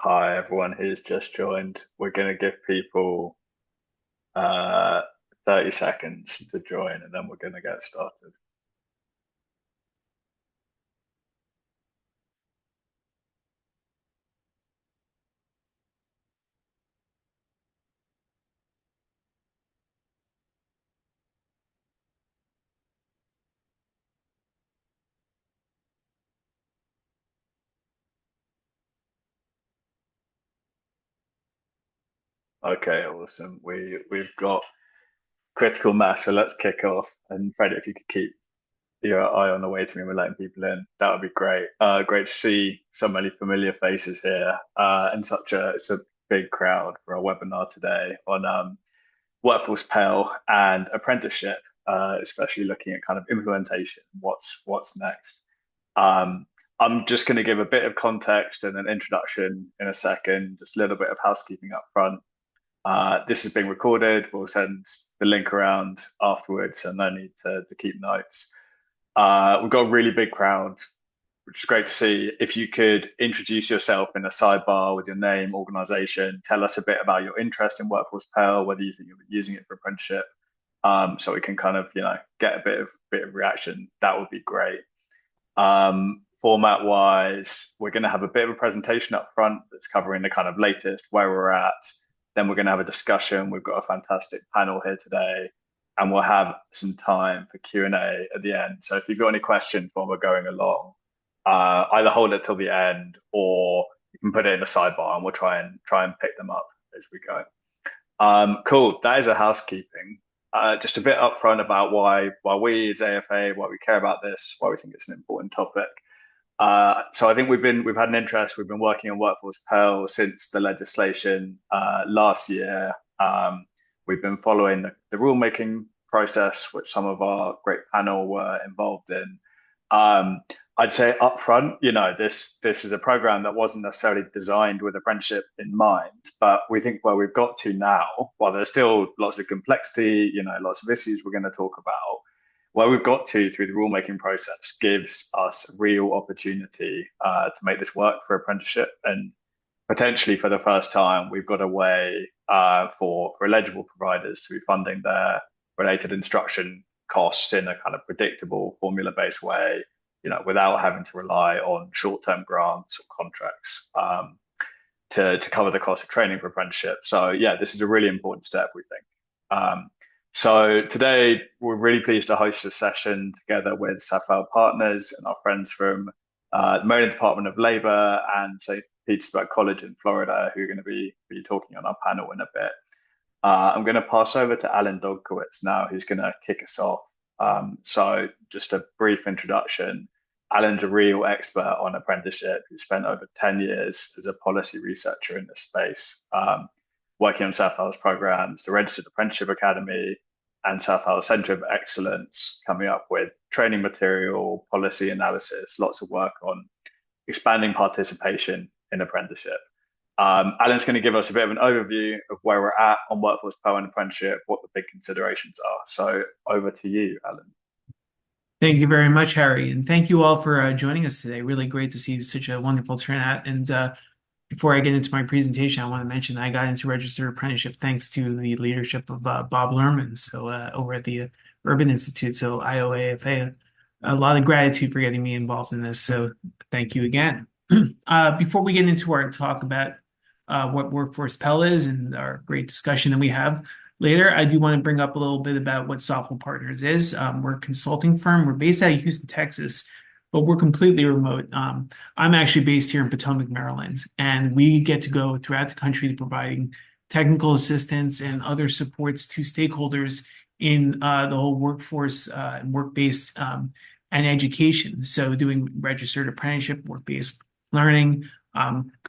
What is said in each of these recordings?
Hi, everyone who's just joined. We're going to give people uh, 30 seconds to join and then we're going to get started. Okay, awesome. We've got critical mass, so let's kick off. And Fred, if you could keep your eye on the way to me, we're letting people in. That would be great. Great to see so many familiar faces here, and it's a big crowd for our webinar today on Workforce Pell and apprenticeship, especially looking at kind of implementation. What's next? Um, I'm just going to give a bit of context and an introduction in a second, just a little bit of housekeeping up front. This is being recorded. We'll send the link around afterwards, so no need to keep notes. We've got a really big crowd, which is great to see. If you could introduce yourself in a sidebar with your name, organization, tell us a bit about your interest in Workforce Pell, whether you think you'll be using it for apprenticeship, so we can kind of, get a bit of reaction. That would be great. Format wise, we're going to have a bit of a presentation up front that's covering the kind of latest where we're at. Then we're going to have a discussion. We've got a fantastic panel here today, and we'll have some time for Q&A at the end. So if you've got any questions while we're going along, either hold it till the end, or you can put it in the sidebar, and we'll try and pick them up as we go. Cool. That is a housekeeping. Just a bit upfront about why we as AFA, why we care about this, why we think it's an important topic. So I think we've had an interest. We've been working on Workforce Pell since the legislation last year. We've been following the rulemaking process, which some of our great panel were involved in. I'd say upfront, this is a program that wasn't necessarily designed with apprenticeship in mind, but we think where we've got to now, while there's still lots of complexity, lots of issues we're going to talk about, where we've got to through the rulemaking process gives us real opportunity to make this work for apprenticeship. And potentially for the first time, we've got a way for eligible providers to be funding their related instruction costs in a kind of predictable formula-based way, without having to rely on short-term grants or contracts to cover the cost of training for apprenticeship. So yeah, this is a really important step, we think. So today we're really pleased to host a session together with Safal partners and our friends from the Maryland Department of Labor and St. Petersburg College in Florida, who are going to be talking on our panel in a bit. I'm going to pass over to Alan Dogkowitz now, who's going to kick us off. So just a brief introduction. Alan's a real expert on apprenticeship. He spent over 10 years as a policy researcher in this space, working on Safal's programs, the Registered Apprenticeship Academy, and Safal's Center of Excellence, coming up with training material, policy analysis, lots of work on expanding participation in apprenticeship. Alan's going to give us a bit of an overview of where we're at on Workforce Pell and apprenticeship, what the big considerations are. So over to you, Alan. Thank you very much, Harry, and thank you all for joining us today. Really great to see such a wonderful turnout. And before I get into my presentation, I want to mention I got into registered apprenticeship thanks to the leadership of Bob Lerman, so over at the Urban Institute, so IOAFA. A lot of gratitude for getting me involved in this, so thank you again. Before we get into our talk about what Workforce Pell is and our great discussion that we have later, I do want to bring up a little bit about what Safal Partners is. We're a consulting firm. We're based out of Houston, Texas, but we're completely remote. I'm actually based here in Potomac, Maryland, and we get to go throughout the country providing technical assistance and other supports to stakeholders in the whole workforce and work-based and education. So doing registered apprenticeship, work-based learning,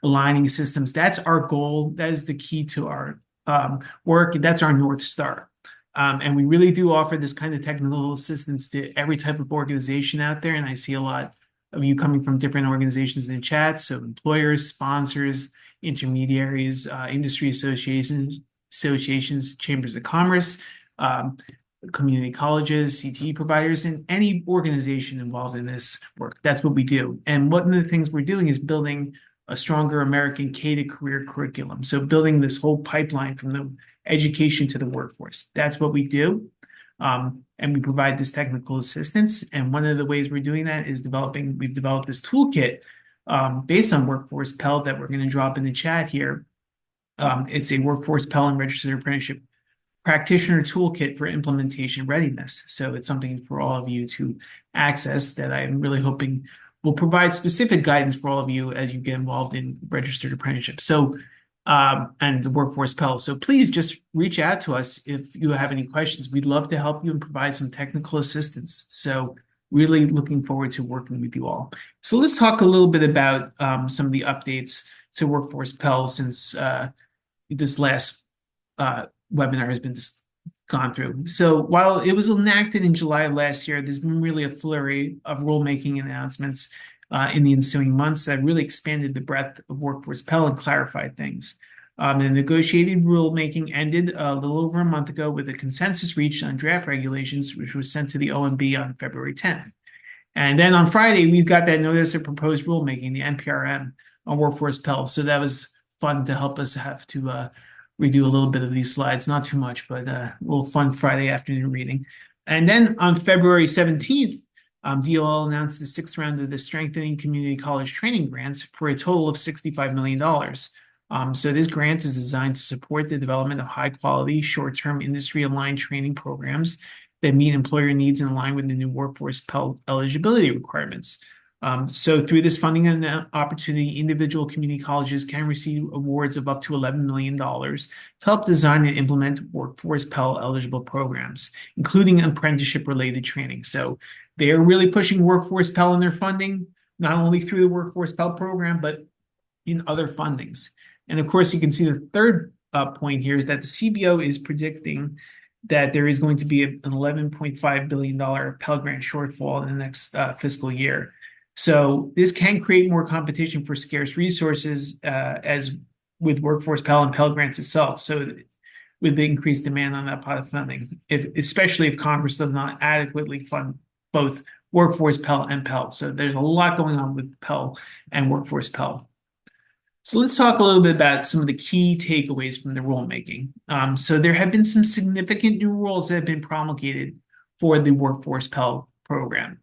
aligning systems. That's our goal. That is the key to our work. That's our North Star. And we really do offer this kind of technical assistance to every type of organization out there. And I see a lot of you coming from different organizations in the chat. So employers, sponsors, intermediaries, industry associations, chambers of commerce, community colleges, CTE providers, and any organization involved in this work. That's what we do. And one of the things we're doing is building a stronger American K to career curriculum. So building this whole pipeline from the education to the workforce. That's what we do. And we provide this technical assistance. And one of the ways we're doing that is we've developed this toolkit based on Workforce Pell that we're going to drop in the chat here. It's a Workforce Pell and Registered Apprenticeship Practitioner Toolkit for Implementation Readiness. So it's something for all of you to access that I'm really hoping will provide specific guidance for all of you as you get involved in registered apprenticeship. So, and the Workforce Pell. So please just reach out to us if you have any questions. We'd love to help you and provide some technical assistance. So really looking forward to working with you all. So let's talk a little bit about some of the updates to Workforce Pell since this last webinar has been gone through. So while it was enacted in July of last year, there's been really a flurry of rulemaking announcements in the ensuing months that really expanded the breadth of Workforce Pell and clarified things. The negotiated rulemaking ended a little over a month ago with a consensus reached on draft regulations, which was sent to the OMB on February 10th. And then on Friday, we got that notice of proposed rulemaking, the NPRM, on Workforce Pell. So that was fun to help us have to redo a little bit of these slides, not too much, but a little fun Friday afternoon reading. And then on February 17th, DOL announced the sixth round of the Strengthening Community College Training Grants for a total of $65 million. So this grant is designed to support the development of high-quality, short-term industry-aligned training programs that meet employer needs in line with the new Workforce Pell eligibility requirements. So through this funding and opportunity, individual community colleges can receive awards of up to $11 million to help design and implement Workforce Pell eligible programs, including apprenticeship-related training. So they are really pushing Workforce Pell in their funding, not only through the Workforce Pell program, but in other fundings. And of course, you can see the third point here is that the CBO is predicting that there is going to be an $11.5 billion Pell Grant shortfall in the next fiscal year. So this can create more competition for scarce resources as with Workforce Pell and Pell Grants itself. So with the increased demand on that pot of funding, especially if Congress does not adequately fund both Workforce Pell and Pell. So there's a lot going on with Pell and Workforce Pell. So let's talk a little bit about some of the key takeaways from the rulemaking. So there have been some significant new rules that have been promulgated for the Workforce Pell program.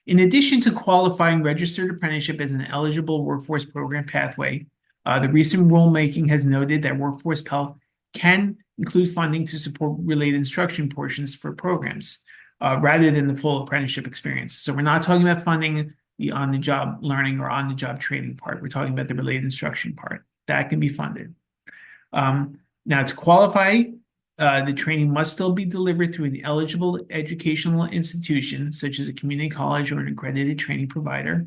In addition to qualifying registered apprenticeship as an eligible workforce program pathway, the recent rulemaking has noted that Workforce Pell can include funding to support related instruction portions for programs rather than the full apprenticeship experience. So we're not talking about funding the on-the-job learning or on-the-job training part. We're talking about the related instruction part. That can be funded. Now, to qualify, the training must still be delivered through an eligible educational institution, such as a community college or an accredited training provider.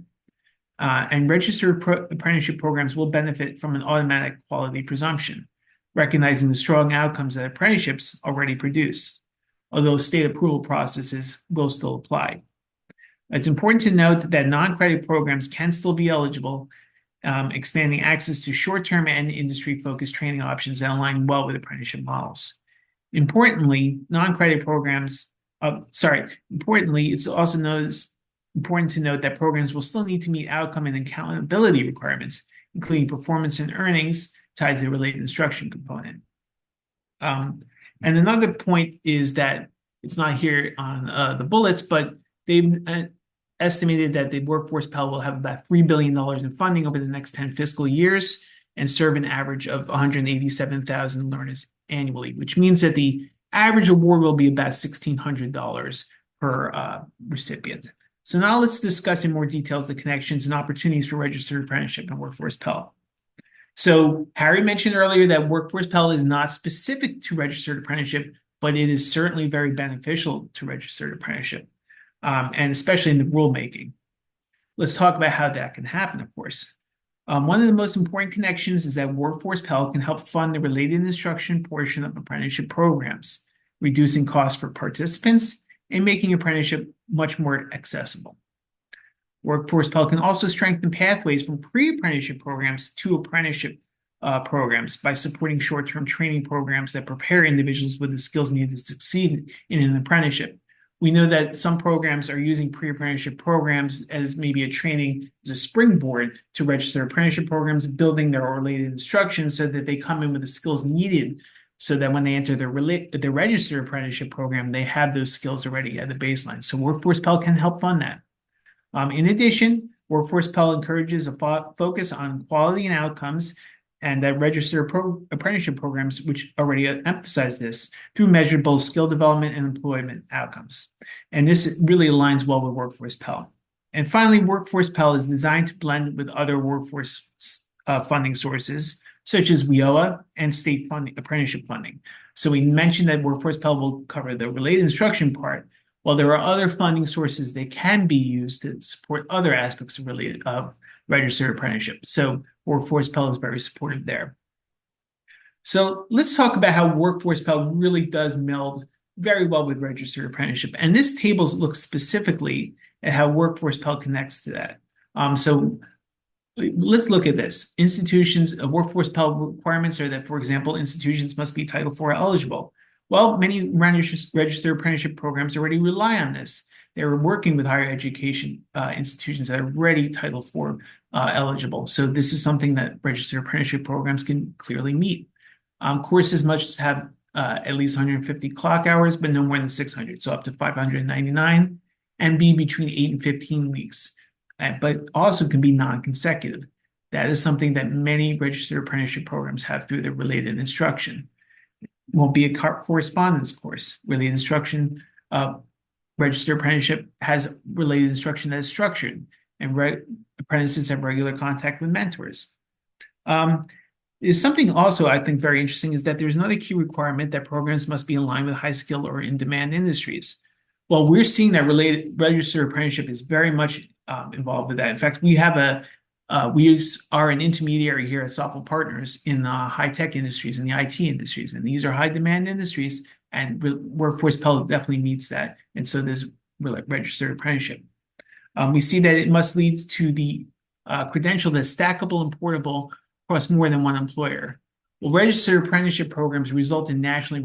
And registered apprenticeship programs will benefit from an automatic quality presumption, recognizing the strong outcomes that apprenticeships already produce, although state approval processes will still apply. It's important to note that non-credit programs can still be eligible, expanding access to short-term and industry-focused training options that align well with apprenticeship models. Importantly, non-credit programs, it's also important to note that programs will still need to meet outcome and accountability requirements, including performance and earnings tied to the related instruction component. And another point is that it's not here on the bullets, but they've estimated that the Workforce Pell will have about $3 billion in funding over the next 10 fiscal years and serve an average of 187,000 learners annually, which means that the average award will be about $1,600 per recipient. So now let's discuss in more details the connections and opportunities for registered apprenticeship and Workforce Pell. So Harry mentioned earlier that Workforce Pell is not specific to registered apprenticeship, but it is certainly very beneficial to registered apprenticeship, and especially in the rulemaking. Let's talk about how that can happen, of course. One of the most important connections is that Workforce Pell can help fund the related instruction portion of apprenticeship programs, reducing costs for participants and making apprenticeship much more accessible. Workforce Pell can also strengthen pathways from pre-apprenticeship programs to apprenticeship programs by supporting short-term training programs that prepare individuals with the skills needed to succeed in an apprenticeship, We know that some programs are using pre-apprenticeship programs as maybe a training as a springboard to register apprenticeship programs, building their related instruction so that they come in with the skills needed so that when they enter the registered apprenticeship program, they have those skills already at the baseline. So Workforce Pell can help fund that. In addition, Workforce Pell encourages a focus on quality and outcomes, and that registered apprenticeship programs, which already emphasize this, through measurable skill development and employment outcomes. And this really aligns well with Workforce Pell. And finally, Workforce Pell is designed to blend with other workforce funding sources, such as WIOA and state funding, apprenticeship funding. So we mentioned that Workforce Pell will cover the related instruction part, while there are other funding sources that can be used to support other aspects of registered apprenticeship. So Workforce Pell is very supportive there. So let's talk about how Workforce Pell really does meld very well with registered apprenticeship. And this table looks specifically at how Workforce Pell connects to that. So let's look at this. Institutions, Workforce Pell requirements are that, for example, institutions must be Title IV eligible. Well, many registered apprenticeship programs already rely on this. They're working with higher education institutions that are already Title IV eligible. So this is something that registered apprenticeship programs can clearly meet. Courses must have at least 150 clock hours, but no more than 600, so up to 599, and be between 8 and 15 weeks, but also can be non-consecutive. That is something that many registered apprenticeship programs have through their related instruction. Won't be a correspondence course. Related instruction, registered apprenticeship has related instruction that is structured, and apprentices have regular contact with mentors. There's something also I think very interesting is that there's another key requirement that programs must be in line with high skill or in-demand industries. Well, we're seeing that registered apprenticeship is very much involved with that. In fact, we have we are an intermediary here at Safal Partners in high-tech industries and the IT industries, and these are high-demand industries, and Workforce Pell definitely meets that, and so there's registered apprenticeship. We see that it must lead to the credential that's stackable and portable across more than one employer. Well, registered apprenticeship programs result in nationally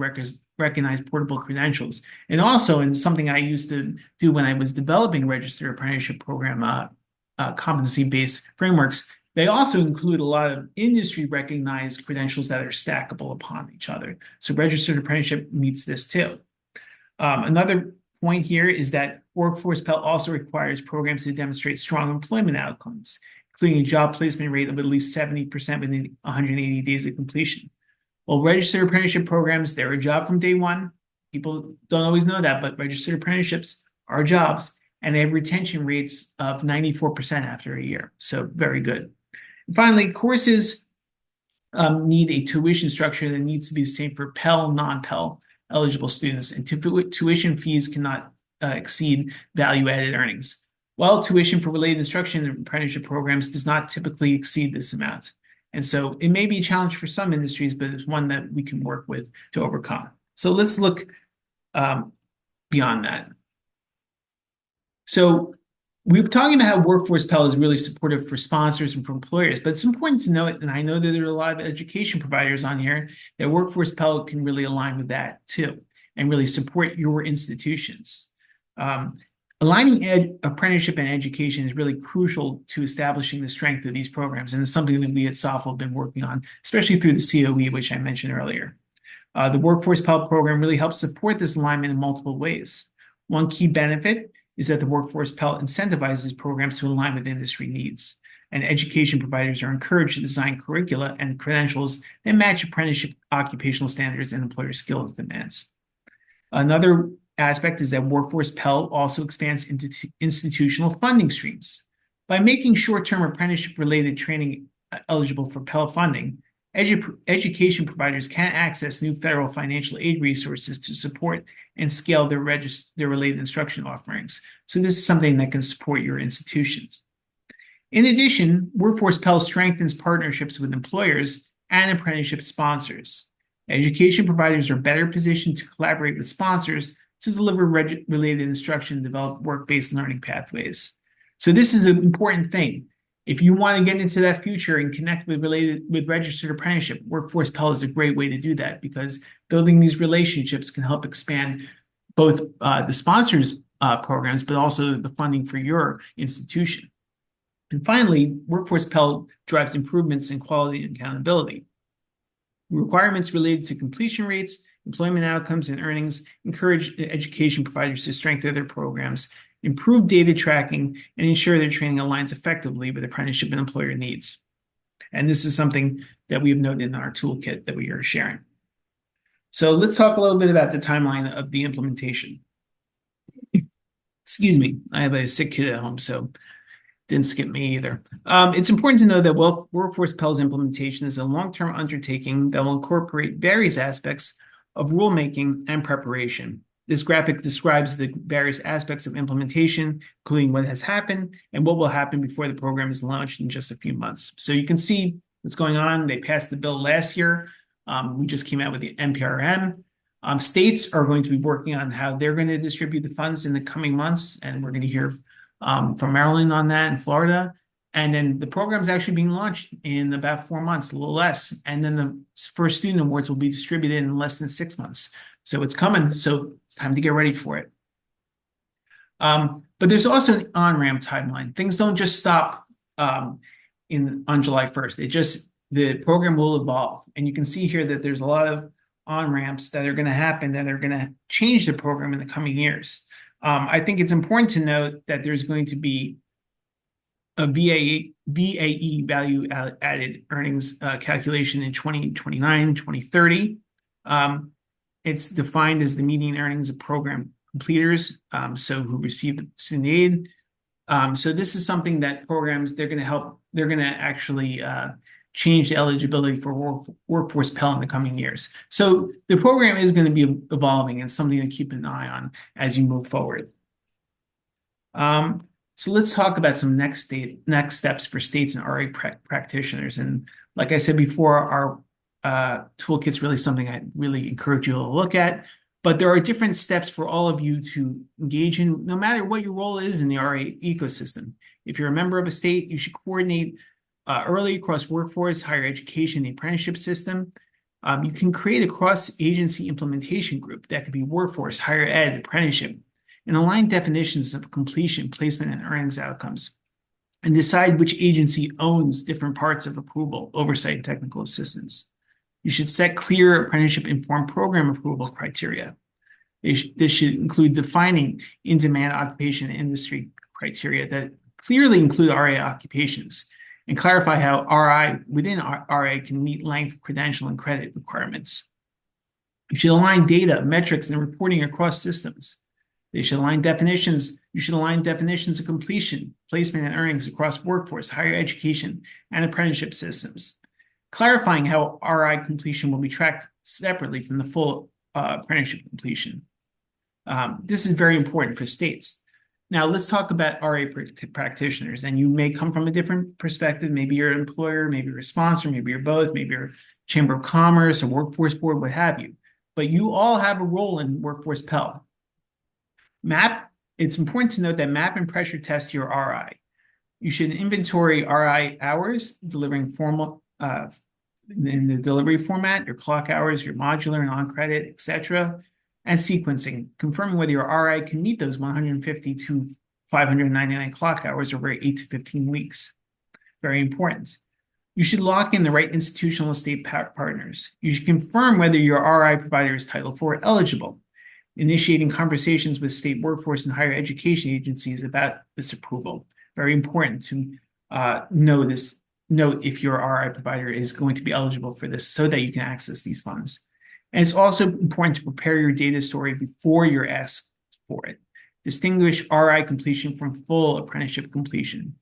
recognized portable credentials, and also in something I used to do when I was developing registered apprenticeship program competency-based frameworks, they also include a lot of industry-recognized credentials that are stackable upon each other. So registered apprenticeship meets this too. Another point here is that Workforce Pell also requires programs to demonstrate strong employment outcomes, including a job placement rate of at least 70% within 180 days of completion. Well, registered apprenticeship programs, they're a job from day one. People don't always know that, but registered apprenticeships are jobs, and they have retention rates of 94% after a year. So very good. And finally, courses need a tuition structure that needs to be the same for Pell, non-Pell eligible students, and tuition fees cannot exceed value-added earnings. While tuition for related instruction and apprenticeship programs does not typically exceed this amount. And so it may be a challenge for some industries, but it's one that we can work with to overcome. So let's look beyond that. So we were talking about how Workforce Pell is really supportive for sponsors and for employers, but it's important to note, and I know that there are a lot of education providers on here, that Workforce Pell can really align with that too, and really support your institutions. Aligning apprenticeship and education is really crucial to establishing the strength of these programs, and it's something that we at Safal have been working on, especially through the COE, which I mentioned earlier. The Workforce Pell program really helps support this alignment in multiple ways. One key benefit is that the Workforce Pell incentivizes programs to align with industry needs, and education providers are encouraged to design curricula and credentials that match apprenticeship occupational standards and employer skills demands. Another aspect is that Workforce Pell also expands into institutional funding streams. By making short-term apprenticeship-related training eligible for Pell funding, education providers can access new federal financial aid resources to support and scale their related instruction offerings. So this is something that can support your institutions. In addition, Workforce Pell strengthens partnerships with employers and apprenticeship sponsors. Education providers are better positioned to collaborate with sponsors to deliver related instruction and develop work-based learning pathways. So this is an important thing. If you want to get into that future and connect with registered apprenticeship, Workforce Pell is a great way to do that, because building these relationships can help expand both the sponsors programs, but also the funding for your institution. And finally, Workforce Pell drives improvements in quality and accountability. Requirements related to completion rates, employment outcomes, and earnings encourage education providers to strengthen their programs, improve data tracking, and ensure their training aligns effectively with apprenticeship and employer needs. And this is something that we have noted in our toolkit that we are sharing. So let's talk a little bit about the timeline of the implementation. Excuse me, I have a sick kid at home, so didn't skip me either. It's important to know that Workforce Pell's implementation is a long-term undertaking that will incorporate various aspects of rulemaking and preparation. This graphic describes the various aspects of implementation, including what has happened and what will happen before the program is launched in just a few months. So you can see what's going on. They passed the bill last year. We just came out with the NPRM. States are going to be working on how they're going to distribute the funds in the coming months, and we're going to hear from Maryland on that and Florida. And then the program is actually being launched in about 4 months, a little less. And then the first student awards will be distributed in less than 6 months. So it's coming. So it's time to get ready for it. But there's also an on-ramp timeline. Things don't just stop on July 1st. The program will evolve. And you can see here that there's a lot of on-ramps that are going to happen that are going to change the program in the coming years. I think it's important to note that there's going to be a VAE value added earnings calculation in 2029, 2030. It's defined as the median earnings of program completers, so who receive the student aid. So this is something that programs, they're going to actually change the eligibility for Workforce Pell in the coming years. So the program is going to be evolving and something to keep an eye on as you move forward. So let's talk about some next steps for states and RA practitioners. And like I said before, our toolkit's really something I really encourage you to look at. But there are different steps for all of you to engage in, no matter what your role is in the RA ecosystem. If you're a member of a state, you should coordinate early across workforce, higher education, the apprenticeship system. You can create a cross-agency implementation group that could be workforce, higher ed, apprenticeship, and align definitions of completion, placement, and earnings outcomes, and decide which agency owns different parts of approval, oversight, and technical assistance. You should set clear apprenticeship-informed program approval criteria. This should include defining in-demand occupation and industry criteria that clearly include RA occupations, and clarify how RI within RA can meet length, credential, and credit requirements. You should align data, metrics, and reporting across systems. They should align definitions. You should align definitions of completion, placement, and earnings across workforce, higher education, and apprenticeship systems, clarifying how RI completion will be tracked separately from the full apprenticeship completion. This is very important for states. Now, let's talk about RA practitioners, and you may come from a different perspective. Maybe you're an employer, maybe you're a sponsor, maybe you're both, maybe you're a Chamber of Commerce, a workforce board, what have you. But you all have a role in Workforce Pell. It's important to note that map and pressure test your RI. You should inventory RI hours, delivering formal in the delivery format, your clock hours, your modular and on-credit, etc., and sequencing, confirming whether your RI can meet those 150 to 599 clock hours over 8 to 15 weeks. Very important. You should lock in the right institutional state partners. You should confirm whether your RI provider is Title IV eligible, initiating conversations with state workforce and higher education agencies about this approval. Very important to note if your RI provider is going to be eligible for this so that you can access these funds. And it's also important to prepare your data story before you're asked for it. Distinguish RI completion from full apprenticeship completion.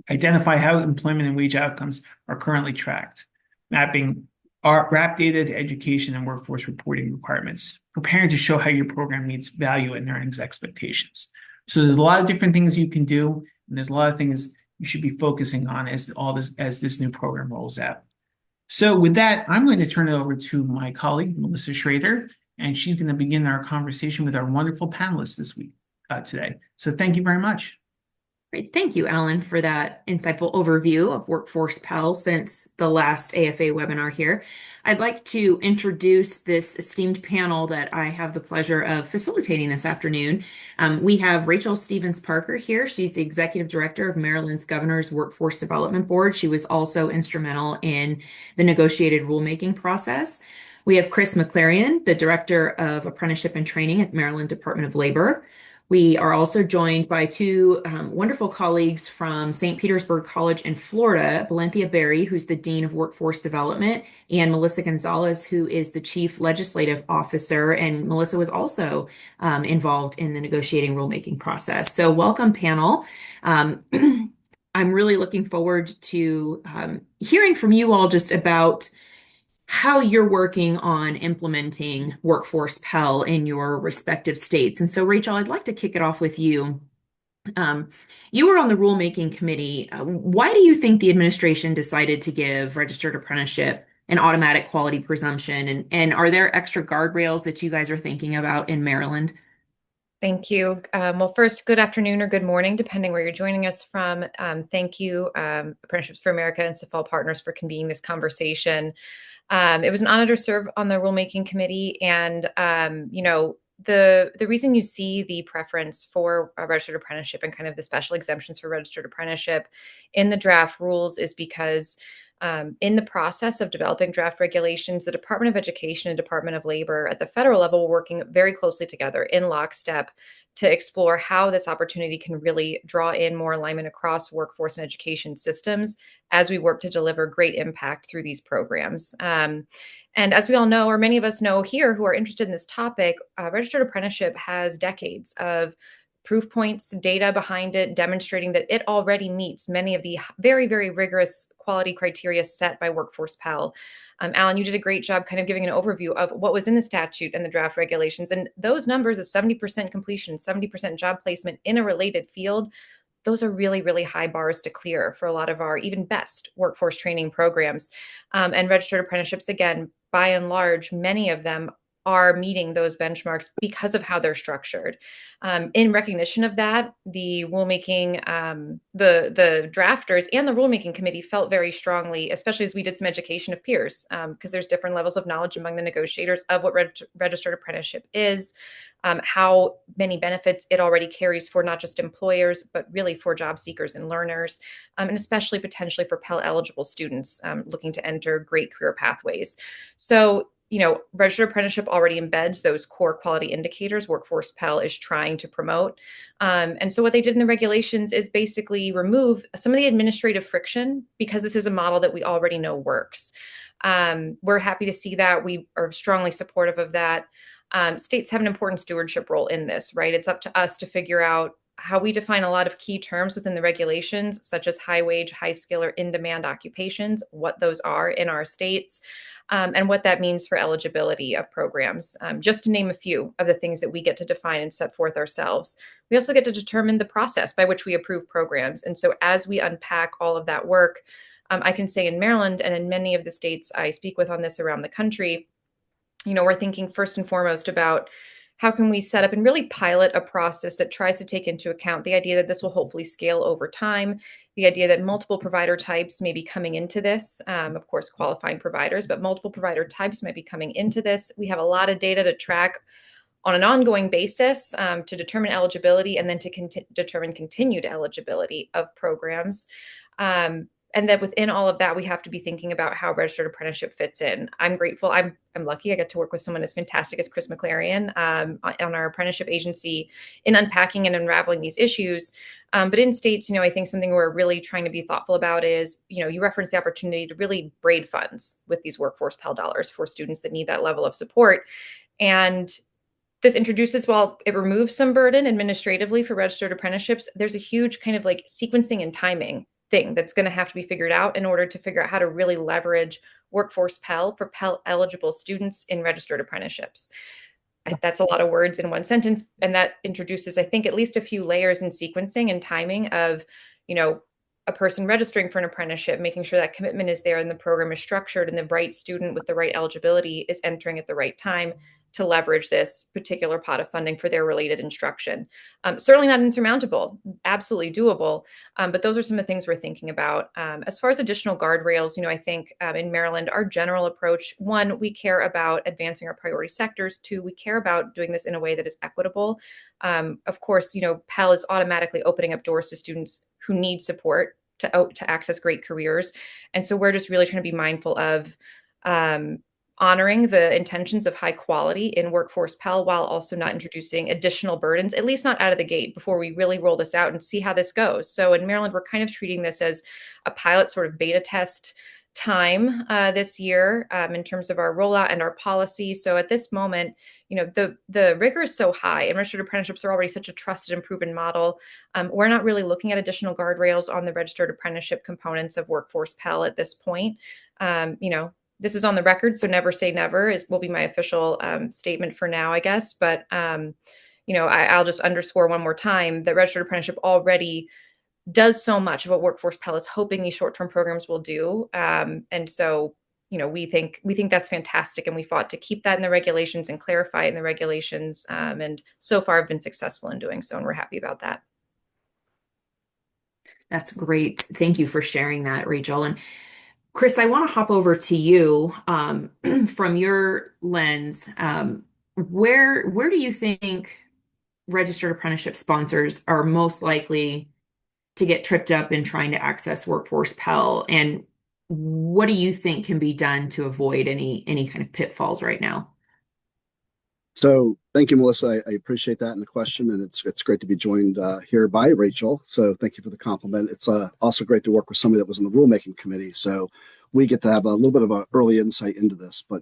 Identify how employment and wage outcomes are currently tracked. Mapping RAP data to education and workforce reporting requirements. Preparing to show how your program meets value and earnings expectations. So there's a lot of different things you can do, and there's a lot of things you should be focusing on as this new program rolls out. So with that, I'm going to turn it over to my colleague, Melissa Schrader, and she's going to begin our conversation with our wonderful panelists this week, today. So thank you very much. Great. Thank you, Alan, for that insightful overview of Workforce Pell since the last AFA webinar here. I'd like to introduce this esteemed panel that I have the pleasure of facilitating this afternoon. We have Rachel Stevens Parker here. She's the Executive Director of Maryland's Governor's Workforce Development Board. She was also instrumental in the negotiated rulemaking process. We have Chris McClarion, the Director of Apprenticeship and Training at Maryland Department of Labor. We are also joined by two wonderful colleagues from St. Petersburg College in Florida, Valenthia Berry, who's the Dean of Workforce Development, and Melissa Gonzalez, who is the Chief Legislative Officer. And Melissa was also involved in the negotiating rulemaking process. So welcome, panel. Um, I'm really looking forward to hearing from you all just about how you're working on implementing Workforce Pell in your respective states. And so, Rachel, I'd like to kick it off with you. Um, you were on the rulemaking committee. Why do you think the administration decided to give registered apprenticeship an automatic quality presumption? And are there extra guardrails that you guys are thinking about in Maryland? Thank you. Well, first, good afternoon or good morning, depending where you're joining us from. Thank you, Apprenticeships for America and Safal Partners, for convening this conversation. It was an honor to serve on the rulemaking committee, and the reason you see the preference for a registered apprenticeship and kind of the special exemptions for registered apprenticeship in the draft rules is because in the process of developing draft regulations, the Department of Education and Department of Labor at the federal level were working very closely together in lockstep to explore how this opportunity can really draw in more alignment across workforce and education systems as we work to deliver great impact through these programs. And as we all know, or many of us know here who are interested in this topic, registered apprenticeship has decades of proof points, data behind it, demonstrating that it already meets many of the very, very rigorous quality criteria set by Workforce Pell. Alan, you did a great job kind of giving an overview of what was in the statute and the draft regulations. And those numbers of 70% completion, 70% job placement in a related field, those are really, really high bars to clear for a lot of our even best workforce training programs. And registered apprenticeships, again, by and large, many of them are meeting those benchmarks because of how they're structured. In recognition of that, the rulemaking, the drafters and the rulemaking committee felt very strongly, especially as we did some education of peers, because there's different levels of knowledge among the negotiators of what registered apprenticeship is, how many benefits it already carries for not just employers, but really for job seekers and learners, and especially potentially for Pell eligible students looking to enter great career pathways. So registered apprenticeship already embeds those core quality indicators Workforce Pell is trying to promote. And so what they did in the regulations is basically remove some of the administrative friction because this is a model that we already know works. We're happy to see that. We are strongly supportive of that. States have an important stewardship role in this, right? It's up to us to figure out how we define a lot of key terms within the regulations, such as high wage, high skill, or in-demand occupations, what those are in our states, and what that means for eligibility of programs, just to name a few of the things that we get to define and set forth ourselves. We also get to determine the process by which we approve programs. And so as we unpack all of that work, I can say in Maryland and in many of the states I speak with on this around the country, we're thinking first and foremost about how can we set up and really pilot a process that tries to take into account the idea that this will hopefully scale over time, the idea that multiple provider types may be coming into this, of course, qualifying providers, but multiple provider types might be coming into this. We have a lot of data to track on an ongoing basis to determine eligibility and then to determine continued eligibility of programs. And that within all of that, we have to be thinking about how registered apprenticeship fits in. I'm grateful. I'm lucky I get to work with someone as fantastic as Chris McClarion on our apprenticeship agency in unpacking and unraveling these issues. But in states, I think something we're really trying to be thoughtful about is, you reference the opportunity to really braid funds with these Workforce Pell dollars for students that need that level of support. And this introduces, while it removes some burden administratively for registered apprenticeships, there's a huge kind of like sequencing and timing thing that's going to have to be figured out in order to figure out how to really leverage Workforce Pell for Pell eligible students in registered apprenticeships. That's a lot of words in one sentence. And that introduces, I think, at least a few layers in sequencing and timing of, a person registering for an apprenticeship, making sure that commitment is there and the program is structured and the right student with the right eligibility is entering at the right time to leverage this particular pot of funding for their related instruction. Certainly not insurmountable, absolutely doable, but those are some of the things we're thinking about. As far as additional guardrails, I think in Maryland, our general approach, one, we care about advancing our priority sectors. Two, we care about doing this in a way that is equitable. Of course, Pell is automatically opening up doors to students who need support to access great careers. And so we're just really trying to be mindful of honoring the intentions of high quality in Workforce Pell while also not introducing additional burdens, at least not out of the gate, before we really roll this out and see how this goes. So in Maryland, we're kind of treating this as a pilot sort of beta test time this year in terms of our rollout and our policy. So at this moment, the rigor is so high and registered apprenticeships are already such a trusted and proven model. We're not really looking at additional guardrails on the registered apprenticeship components of Workforce Pell at this point. This is on the record, so never say never will be my official statement for now, I guess. But, I'll just underscore one more time that registered apprenticeship already does so much of what Workforce Pell is hoping these short-term programs will do. And so, we think that's fantastic. And we fought to keep that in the regulations and clarify it in the regulations. And so far have been successful in doing so. And we're happy about that. That's great. Thank you for sharing that, Rachel. And Chris, I want to hop over to you from your lens. Where do you think registered apprenticeship sponsors are most likely to get tripped up in trying to access Workforce Pell? And what do you think can be done to avoid any kind of pitfalls right now? So thank you, Melissa. I appreciate that and the question, and it's great to be joined here by Rachel. So thank you for the compliment. It's also great to work with somebody that was in the rulemaking committee, so we get to have a little bit of an early insight into this. But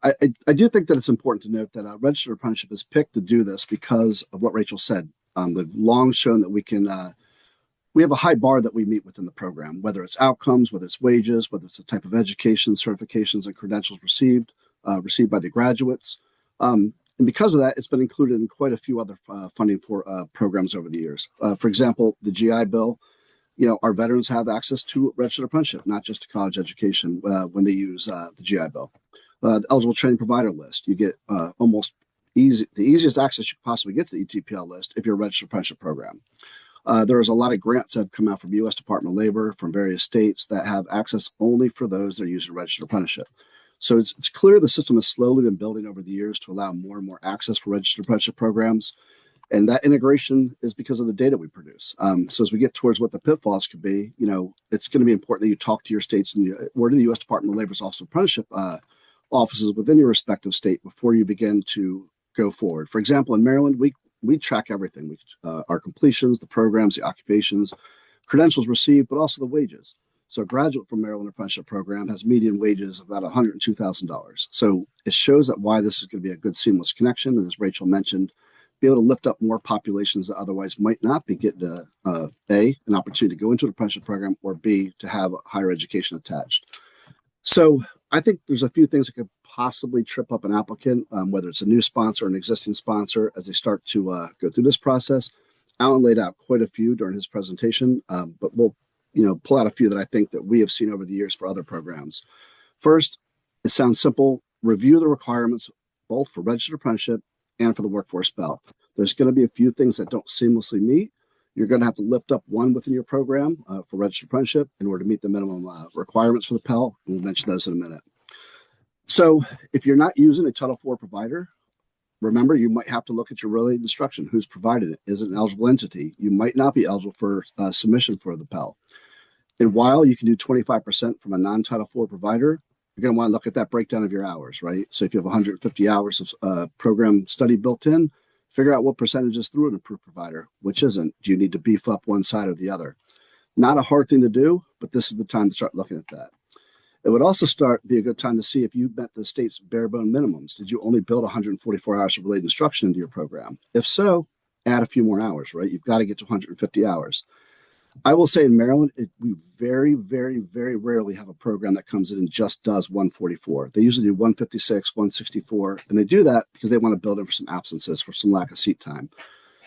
I do think that it's important to note that a registered apprenticeship is picked to do this because of what Rachel said. They've long shown that we have a high bar that we meet within the program, whether it's outcomes, whether it's wages, whether it's the type of education, certifications, and credentials received by the graduates. And because of that, it's been included in quite a few other funding for programs over the years. For example, the GI Bill, our veterans have access to registered apprenticeship, not just to college education when they use the GI Bill. The eligible training provider list, you get the easiest access you could possibly get to the ETPL list if you're a registered apprenticeship program. There's a lot of grants that have come out from U.S. Department of Labor, from various states that have access only for those that are using registered apprenticeship. So it's clear the system has slowly been building over the years to allow more and more access for registered apprenticeship programs. And that integration is because of the data we produce. So as we get towards what the pitfalls could be, it's going to be important that you talk to your states or to the U.S. Department of Labor's Office of Apprenticeship offices within your respective state before you begin to go forward. For example, in Maryland, we track everything. Our completions, the programs, the occupations, credentials received, but also the wages. So a graduate from Maryland Apprenticeship Program has median wages of about $102,000. So it shows that why this is going to be a good seamless connection. And as Rachel mentioned, be able to lift up more populations that otherwise might not be getting an opportunity to go into an apprenticeship program, or B, to have higher education attached. So I think there's a few things that could possibly trip up an applicant, whether it's a new sponsor or an existing sponsor, as they start to go through this process. Alan laid out quite a few during his presentation, but we'll pull out a few that I think that we have seen over the years for other programs. First, it sounds simple. Review the requirements both for registered apprenticeship and for the Workforce Pell. There's going to be a few things that don't seamlessly meet. You're going to have to lift up one within your program for registered apprenticeship in order to meet the minimum requirements for the Pell, and we'll mention those in a minute. So if you're not using a Title IV provider, remember, you might have to look at your related instruction. Who's provided it? Is it an eligible entity? You might not be eligible for submission for the Pell. And while you can do 25% from a non-Title IV provider, you're going to want to look at that breakdown of your hours, right? So if you have 150 hours of program study built in, figure out what percentage is through an approved provider, which isn't. Do you need to beef up one side or the other? Not a hard thing to do, but this is the time to start looking at that. It would also be a good time to see if you met the state's bare bone minimums. Did you only build 144 hours of related instruction into your program? If so, add a few more hours, right? You've got to get to 150 hours. I will say in Maryland, we very, very, very rarely have a program that comes in and just does 144. They usually do 156, 164, and they do that because they want to build in for some absences, for some lack of seat time.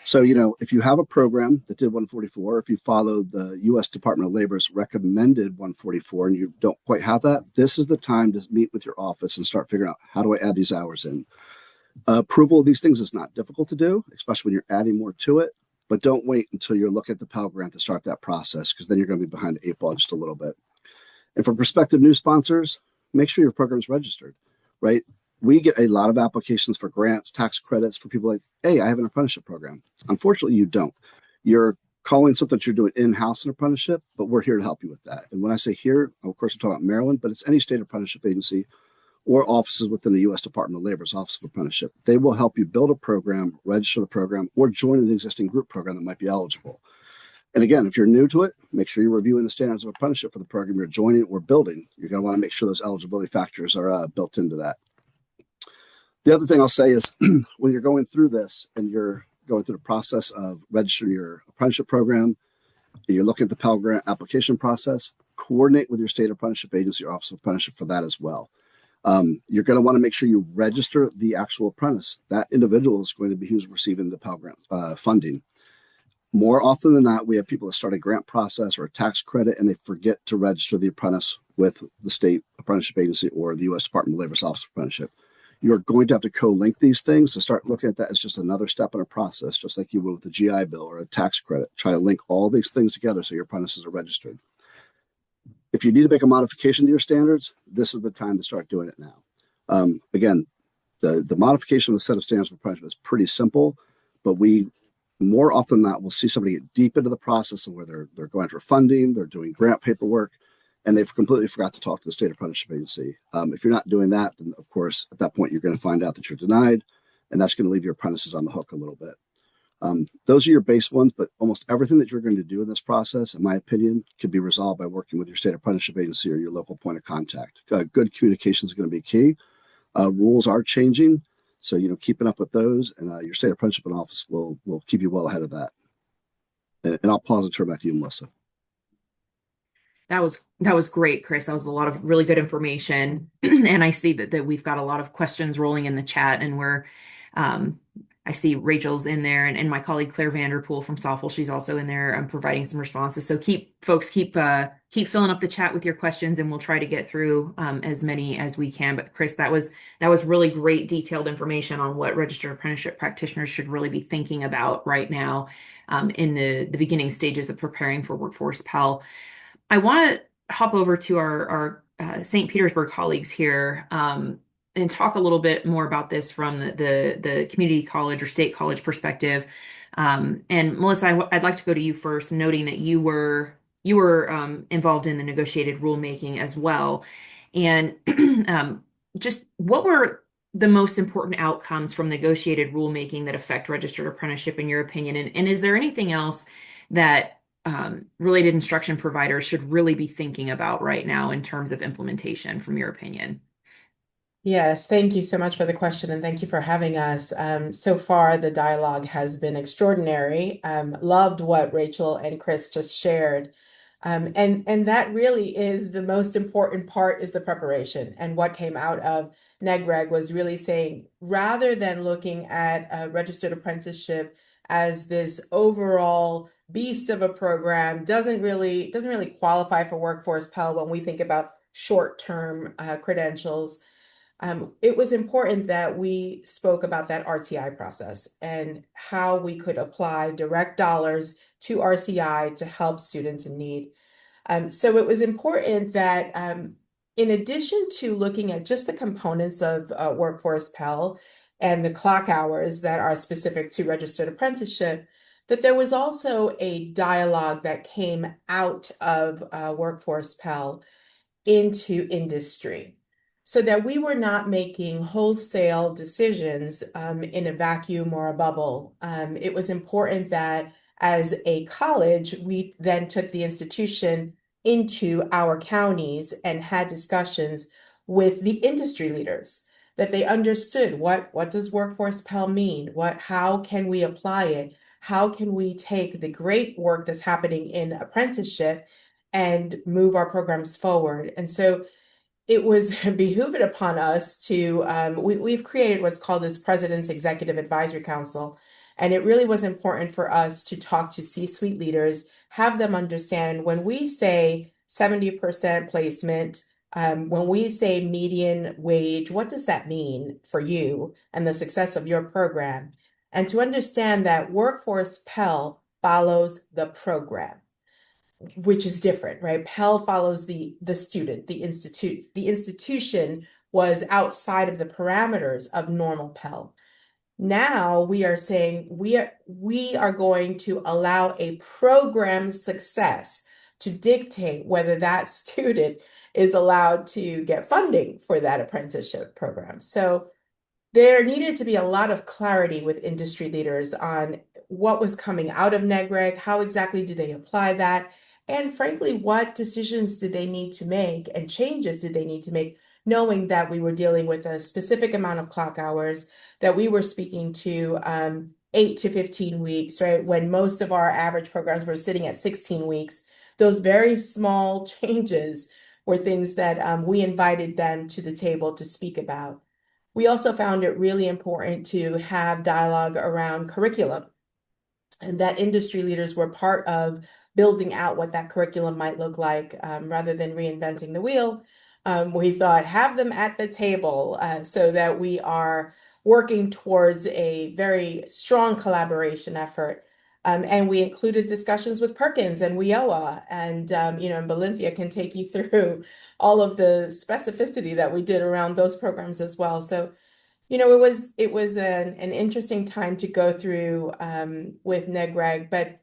So, if you have a program that did 144, if you follow the U.S. Department of Labor's recommended 144 and you don't quite have that, this is the time to meet with your office and start figuring out, how do I add these hours in? Approval of these things is not difficult to do, especially when you're adding more to it, but don't wait until you're looking at the Pell Grant to start that process, because then you're going to be behind the 8 ball just a little bit. And for prospective new sponsors, make sure your program's registered, right? We get a lot of applications for grants, tax credits for people like, hey, I have an apprenticeship program. Unfortunately, you don't. You're calling something that you're doing in-house an apprenticeship, but we're here to help you with that. And when I say here, of course, I'm talking about Maryland, but it's any state apprenticeship agency or offices within the U.S. Department of Labor's Office of Apprenticeship. They will help you build a program, register the program, or join an existing group program that might be eligible. And again, if you're new to it, make sure you're reviewing the standards of apprenticeship for the program you're joining or building. You're going to want to make sure those eligibility factors are built into that. The other thing I'll say is when you're going through this and you're going through the process of registering your apprenticeship program, and you're looking at the Pell Grant application process, coordinate with your state apprenticeship agency or Office of Apprenticeship for that as well. You're going to want to make sure you register the actual apprentice. That individual is going to be who's receiving the Pell Grant funding. More often than not, we have people that start a grant process or a tax credit and they forget to register the apprentice with the state apprenticeship agency or the U.S. Department of Labor's Office of Apprenticeship. You're going to have to co-link these things to start looking at that as just another step in a process, just like you would with a GI Bill or a tax credit. Try to link all these things together so your apprentices are registered. If you need to make a modification to your standards, this is the time to start doing it now. Again, the modification of the set of standards for apprenticeship is pretty simple, but we more often than not will see somebody get deep into the process of where they're going for funding, they're doing grant paperwork, and they've completely forgot to talk to the state apprenticeship agency. If you're not doing that, then of course, at that point, you're going to find out that you're denied, and that's going to leave your apprentices on the hook a little bit. Those are your base ones, but almost everything that you're going to do in this process, in my opinion, can be resolved by working with your state apprenticeship agency or your local point of contact. Good communication is going to be key. Rules are changing, so keeping up with those, and your state apprenticeship office will keep you well ahead of that. And I'll pause and turn back to you, Melissa. That was great, Chris. That was a lot of really good information. And I see that we've got a lot of questions rolling in the chat, and I see Rachel's in there, and my colleague Claire Vanderpool from Safal, she's also in there providing some responses. So keep filling up the chat with your questions, and we'll try to get through as many as we can. But Chris, that was really great detailed information on what registered apprenticeship practitioners should really be thinking about right now in the beginning stages of preparing for Workforce Pell. I want to hop over to our St. Petersburg colleagues here and talk a little bit more about this from the community college or state college perspective. And Melissa, I'd like to go to you first, noting that you were involved in the negotiated rulemaking as well. And just what were the most important outcomes from negotiated rulemaking that affect registered apprenticeship in your opinion? And is there anything else that related instruction providers should really be thinking about right now in terms of implementation, from your opinion? Yes, thank you so much for the question, and thank you for having us. So far, the dialogue has been extraordinary. Loved what Rachel and Chris just shared. And that really is the most important part, is the preparation. And what came out of NEGREG was really saying, rather than looking at a registered apprenticeship as this overall beast of a program, doesn't really qualify for Workforce Pell when we think about short-term credentials. It was important that we spoke about that RTI process and how we could apply direct dollars to RCI to help students in need. So it was important that in addition to looking at just the components of Workforce Pell and the clock hours that are specific to registered apprenticeship, that there was also a dialogue that came out of Workforce Pell into industry, so that we were not making wholesale decisions in a vacuum or a bubble. It was important that as a college, we then took the institution into our counties and had discussions with the industry leaders, that they understood what does Workforce Pell mean? How can we apply it? How can we take the great work that's happening in apprenticeship and move our programs forward? And so it was behooved upon us to, we've created what's called this President's Executive Advisory Council. And it really was important for us to talk to C-suite leaders, have them understand when we say 70% placement, when we say median wage, what does that mean for you and the success of your program? And to understand that Workforce Pell follows the program, which is different, right? Pell follows the student, the institute. The institution was outside of the parameters of normal Pell. Now we are saying we are going to allow a program success to dictate whether that student is allowed to get funding for that apprenticeship program. So there needed to be a lot of clarity with industry leaders on what was coming out of NEGREG, how exactly do they apply that, and frankly, what decisions did they need to make and changes did they need to make, knowing that we were dealing with a specific amount of clock hours, that we were speaking to 8 to 15 weeks, right? When most of our average programs were sitting at 16 weeks. Those very small changes were things that we invited them to the table to speak about. We also found it really important to have dialogue around curriculum, and that industry leaders were part of building out what that curriculum might look like rather than reinventing the wheel. We thought have them at the table so that we are working towards a very strong collaboration effort. And we included discussions with Perkins and WIOA, and and Belinthia can take you through all of the specificity that we did around those programs as well. So it was an interesting time to go through with NEGREG, but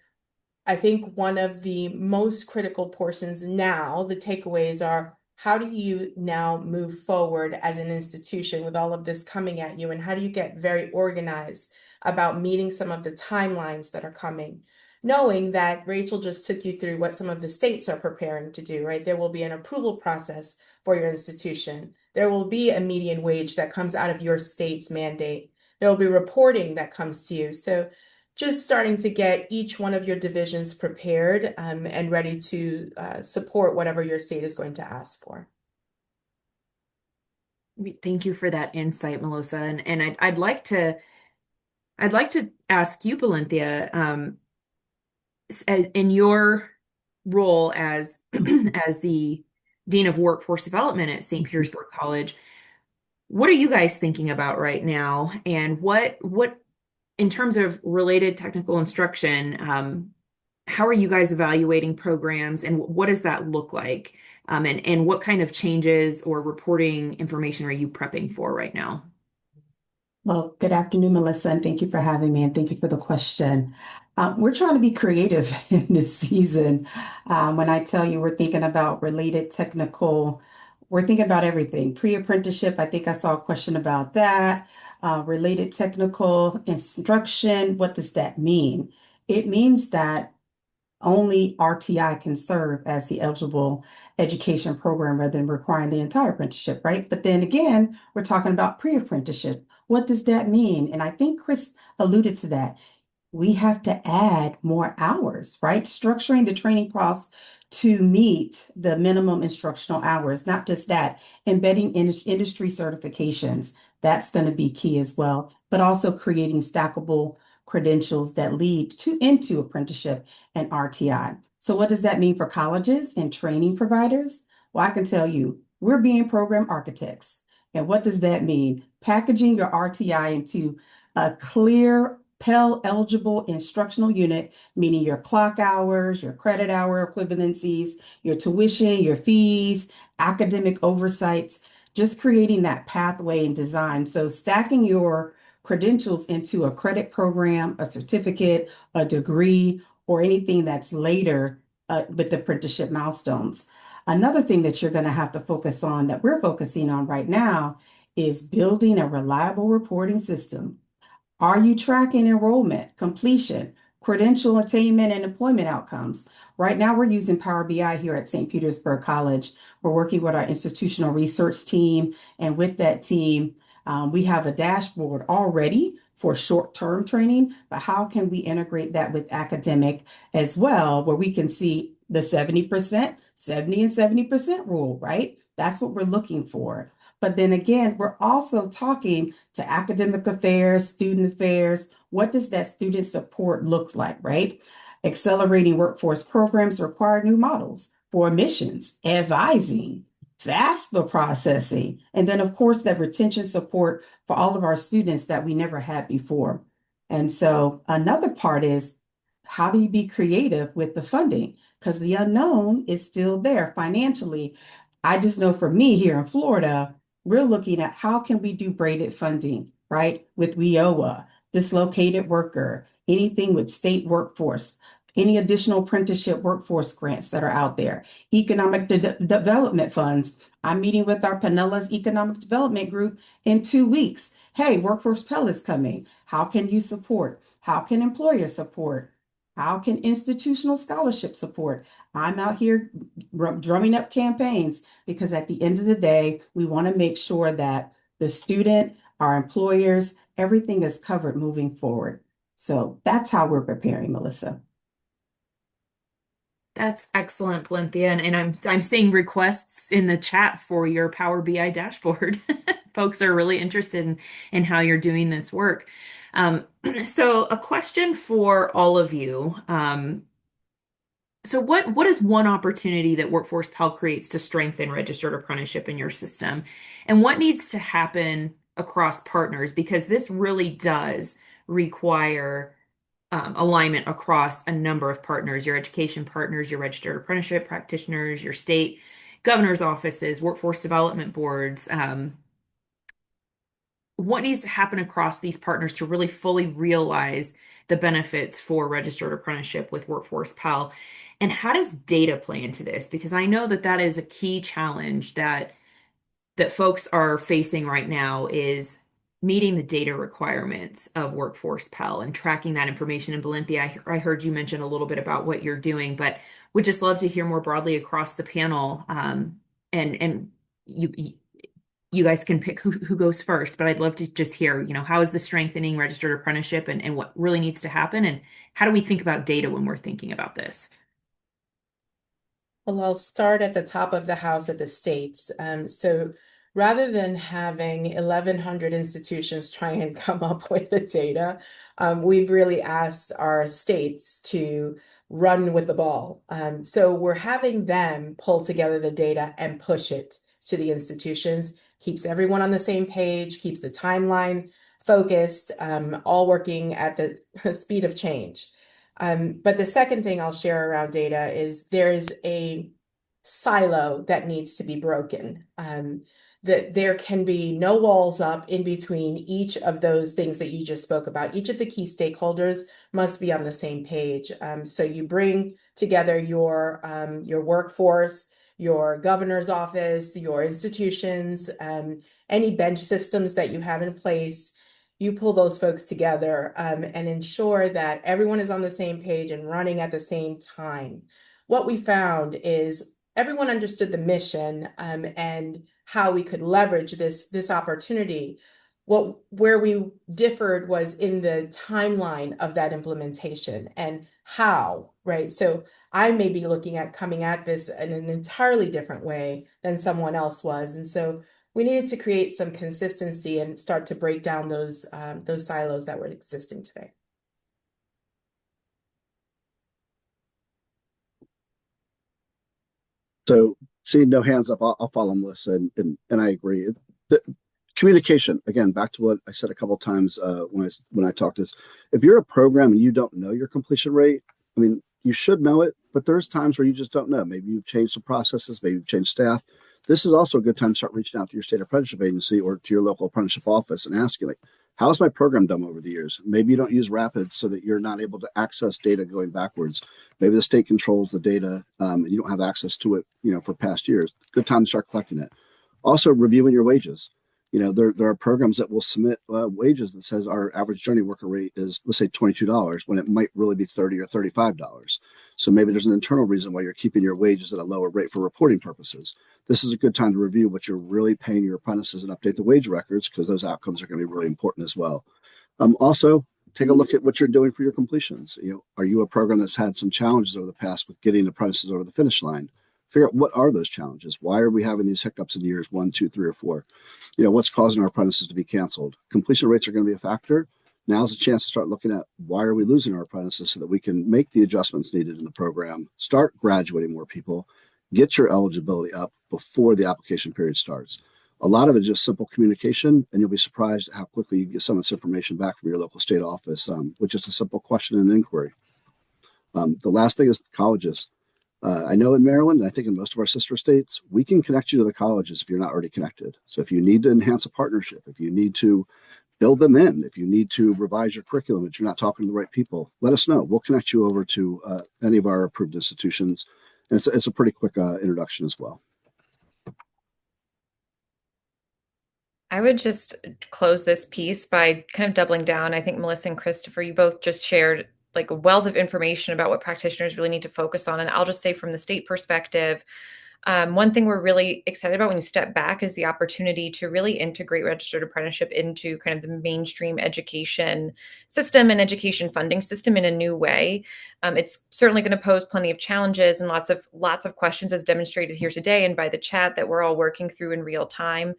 I think one of the most critical portions now, the takeaways are, how do you now move forward as an institution with all of this coming at you? And how do you get very organized about meeting some of the timelines that are coming? Knowing that Rachel just took you through what some of the states are preparing to do, right? There will be an approval process for your institution. There will be a median wage that comes out of your state's mandate. There will be reporting that comes to you. So just starting to get each one of your divisions prepared and ready to support whatever your state is going to ask for. Thank you for that insight, Melissa. And I'd like to ask you, Belinthia, in your role as as the Dean of Workforce Development at St. Petersburg College, what are you guys thinking about right now? And what in terms of related technical instruction, how are you guys evaluating programs and what does that look like? And what kind of changes or reporting information are you prepping for right now? Well, good afternoon, Melissa, and thank you for having me and thank you for the question. We're trying to be creative in this season. When I tell you we're thinking about related technical, we're thinking about everything. Pre-apprenticeship, I think I saw a question about that. Related technical instruction, what does that mean? It means that only RTI can serve as the eligible education program rather than requiring the entire apprenticeship, right? But then again, we're talking about pre-apprenticeship. What does that mean? And I think Chris alluded to that. We have to add more hours, right? Structuring the training costs to meet the minimum instructional hours, not just that, embedding industry certifications. That's going to be key as well, but also creating stackable credentials that lead into apprenticeship and RTI. So what does that mean for colleges and training providers? Well, I can tell you, we're being program architects. And what does that mean? Packaging your RTI into a clear Pell eligible instructional unit, meaning your clock hours, your credit hour equivalencies, your tuition, your fees, academic oversights, just creating that pathway and design. So stacking your credentials into a credit program, a certificate, a degree, or anything that's later with the apprenticeship milestones. Another thing that you're going to have to focus on that we're focusing on right now is building a reliable reporting system. Are you tracking enrollment, completion, credential attainment, and employment outcomes? Right now, we're using Power BI here at St. Petersburg College. We're working with our institutional research team, and with that team, we have a dashboard already for short-term training, but how can we integrate that with academic as well, where we can see the 70% and 70% rule, right? That's what we're looking for. But then again, we're also talking to academic affairs, student affairs. What does that student support look like, right? Accelerating workforce programs require new models for admissions, advising, FAFSA processing, and then, of course, that retention support for all of our students that we never had before. And so another part is, how do you be creative with the funding? Because the unknown is still there financially. I just know for me here in Florida, we're looking at how can we do braided funding, right? With WIOA, dislocated worker, anything with state workforce, any additional apprenticeship workforce grants that are out there, economic development funds. I'm meeting with our Pinellas Economic Development Group in 2 weeks. Hey, Workforce Pell is coming. How can you support? How can employers support? How can institutional scholarship support? I'm out here drumming up campaigns because at the end of the day, we want to make sure that the student, our employers, everything is covered moving forward. So that's how we're preparing, Melissa. That's excellent, Blinthia. And I'm seeing requests in the chat for your Power BI dashboard. Folks are really interested in how you're doing this work. So a question for all of you. So what is one opportunity that Workforce Pell creates to strengthen registered apprenticeship in your system? And what needs to happen across partners? Because this really does require alignment across a number of partners, your education partners, your registered apprenticeship practitioners, your state governor's offices, workforce development boards. What needs to happen across these partners to really fully realize the benefits for registered apprenticeship with Workforce Pell? And how does data play into this? Because I know that that is a key challenge that folks are facing right now is meeting the data requirements of Workforce Pell and tracking that information. And Belinthia, I heard you mention a little bit about what you're doing, but would just love to hear more broadly across the panel. And you guys can pick who goes first, but I'd love to just hear, how is the strengthening registered apprenticeship and what really needs to happen? And how do we think about data when we're thinking about this? Well, I'll start at the top of the house at the states. So rather than having 1,100 institutions try and come up with the data, we've really asked our states to run with the ball. So we're having them pull together the data and push it to the institutions, keeps everyone on the same page, keeps the timeline focused, all working at the speed of change. But the second thing I'll share around data is there is a silo that needs to be broken. That there can be no walls up in between each of those things that you just spoke about. Each of the key stakeholders must be on the same page. So you bring together your workforce, your governor's office, your institutions, any bench systems that you have in place. You pull those folks together and ensure that everyone is on the same page and running at the same time. What we found is everyone understood the mission and how we could leverage this opportunity. Where we differed was in the timeline of that implementation and how, right? So I may be looking at coming at this in an entirely different way than someone else was. And so we needed to create some consistency and start to break down those silos that were existing today. So seeing no hands up, I'll follow Melissa, and I agree. The communication, again, back to what I said a couple of times when I talked this. If you're a program and you don't know your completion rate, I mean, you should know it, but there's times where you just don't know. Maybe you've changed some processes, maybe you've changed staff. This is also a good time to start reaching out to your state apprenticeship agency or to your local apprenticeship office and asking, like, how's my program done over the years? Maybe you don't use Rapids so that you're not able to access data going backwards. Maybe the state controls the data and you don't have access to it, for past years. Good time to start collecting it. Also, reviewing your wages. There are programs that will submit wages that says our average journey worker rate is, let's say, $22 when it might really be $30 or $35. So maybe there's an internal reason why you're keeping your wages at a lower rate for reporting purposes. This is a good time to review what you're really paying your apprentices and update the wage records because those outcomes are going to be really important as well. Also, take a look at what you're doing for your completions. Are you a program that's had some challenges over the past with getting apprentices over the finish line? figure out what are those challenges. Why are we having these hiccups in years 1, 2, 3, or 4? What's causing our apprentices to be canceled? Completion rates are going to be a factor. Now's a chance to start looking at why are we losing our apprentices so that we can make the adjustments needed in the program, start graduating more people, get your eligibility up before the application period starts. A lot of it is just simple communication, and you'll be surprised at how quickly you get some of this information back from your local state office, with just a simple question and inquiry. The last thing is colleges. I know in Maryland, and I think in most of our sister states, we can connect you to the colleges if you're not already connected. So if you need to enhance a partnership, if you need to build them in, if you need to revise your curriculum, if you're not talking to the right people, let us know. We'll connect you over to any of our approved institutions. And it's a pretty quick introduction as well. I would just close this piece by kind of doubling down. I think Melissa and Christopher, you both just shared like a wealth of information about what practitioners really need to focus on. And I'll just say from the state perspective, one thing we're really excited about when you step back is the opportunity to really integrate registered apprenticeship into kind of the mainstream education system and education funding system in a new way. It's certainly going to pose plenty of challenges and lots of questions, as demonstrated here today and by the chat that we're all working through in real time.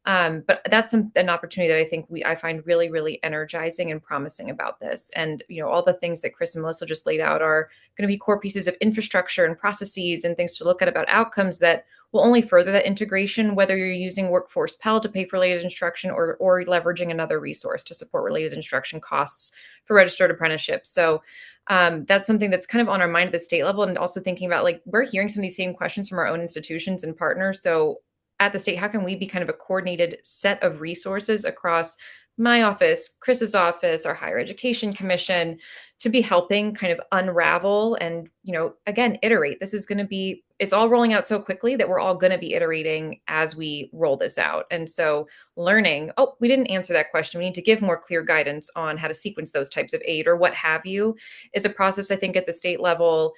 But that's an opportunity that I think I find really, really energizing and promising about this. And, all the things that Chris and Melissa just laid out are going to be core pieces of infrastructure and processes and things to look at about outcomes that will only further that integration, whether you're using Workforce Pell to pay for related instruction or leveraging another resource to support related instruction costs for registered apprenticeships. So that's something that's kind of on our mind at the state level, and also thinking about like we're hearing some of these same questions from our own institutions and partners. So at the state, how can we be kind of a coordinated set of resources across my office, Chris's office, our higher education commission, to be helping kind of unravel and, again, iterate. This is going to be, it's all rolling out so quickly that we're all going to be iterating as we roll this out. And so learning, we didn't answer that question. We need to give more clear guidance on how to sequence those types of aid or what have you, is a process I think at the state level.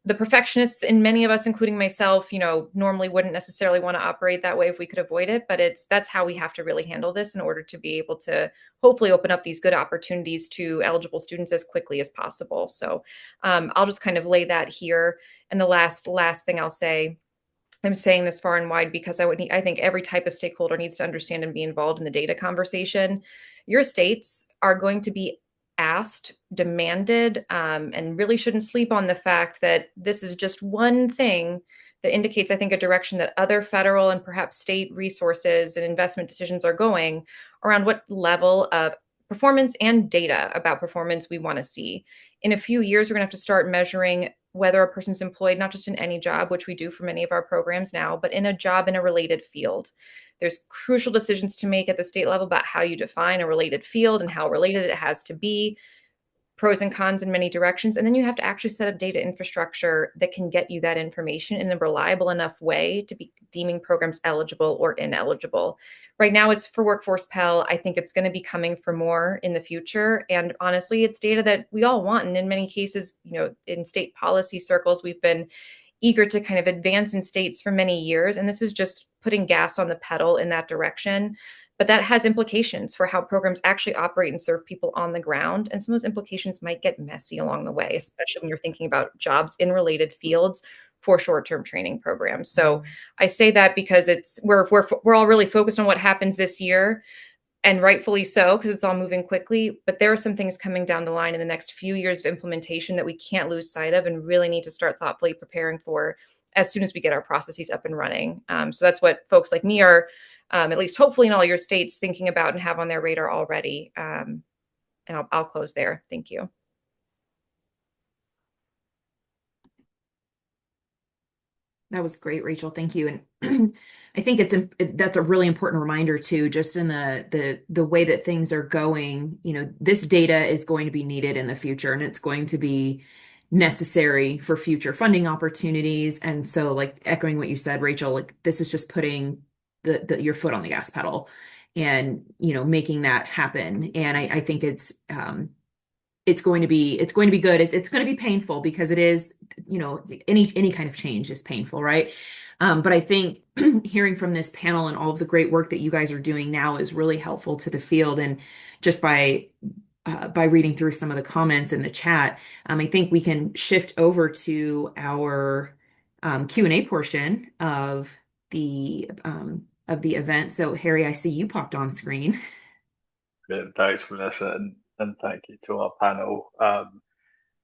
The perfectionists in many of us, including myself, normally wouldn't necessarily want to operate that way if we could avoid it. But that's how we have to really handle this in order to be able to hopefully open up these good opportunities to eligible students as quickly as possible. So I'll just kind of lay that here. And the last thing I'll say, I'm saying this far and wide because I think every type of stakeholder needs to understand and be involved in the data conversation. Your states are going to be asked, demanded, and really shouldn't sleep on the fact that this is just one thing that indicates, I think, a direction that other federal and perhaps state resources and investment decisions are going around what level of performance and data about performance we want to see. In a few years, we're going to have to start measuring whether a person's employed, not just in any job, which we do for many of our programs now, but in a job in a related field. There's crucial decisions to make at the state level about how you define a related field and how related it has to be, pros and cons in many directions. And then you have to actually set up data infrastructure that can get you that information in a reliable enough way to be deeming programs eligible or ineligible. Right now, it's for Workforce Pell. I think it's going to be coming for more in the future. And honestly, it's data that we all want. And in many cases, in state policy circles, we've been eager to kind of advance in states for many years. And this is just putting gas on the pedal in that direction. But that has implications for how programs actually operate and serve people on the ground. And some of those implications might get messy along the way, especially when you're thinking about jobs in related fields for short-term training programs. So I say that because we're all really focused on what happens this year, and rightfully so, because it's all moving quickly. But there are some things coming down the line in the next few years of implementation that we can't lose sight of and really need to start thoughtfully preparing for as soon as we get our processes up and running. So that's what folks like me are, at least hopefully in all your states, thinking about and have on their radar already. And I'll close there. Thank you. That was great, Rachel. Thank you. And I think that's a really important reminder too, just in the way that things are going. This data is going to be needed in the future, and it's going to be necessary for future funding opportunities. And so, like echoing what you said, Rachel, like this is just putting your foot on the gas pedal and making that happen. And I think it's going to be good. It's going to be painful because it is, any kind of change is painful, right? But I think hearing from this panel and all of the great work that you guys are doing now is really helpful to the field. And just by reading through some of the comments in the chat, I think we can shift over to our Q&A portion of the event. So Harry, I see you popped on screen. Good. Thanks, Melissa, and thank you to our panel.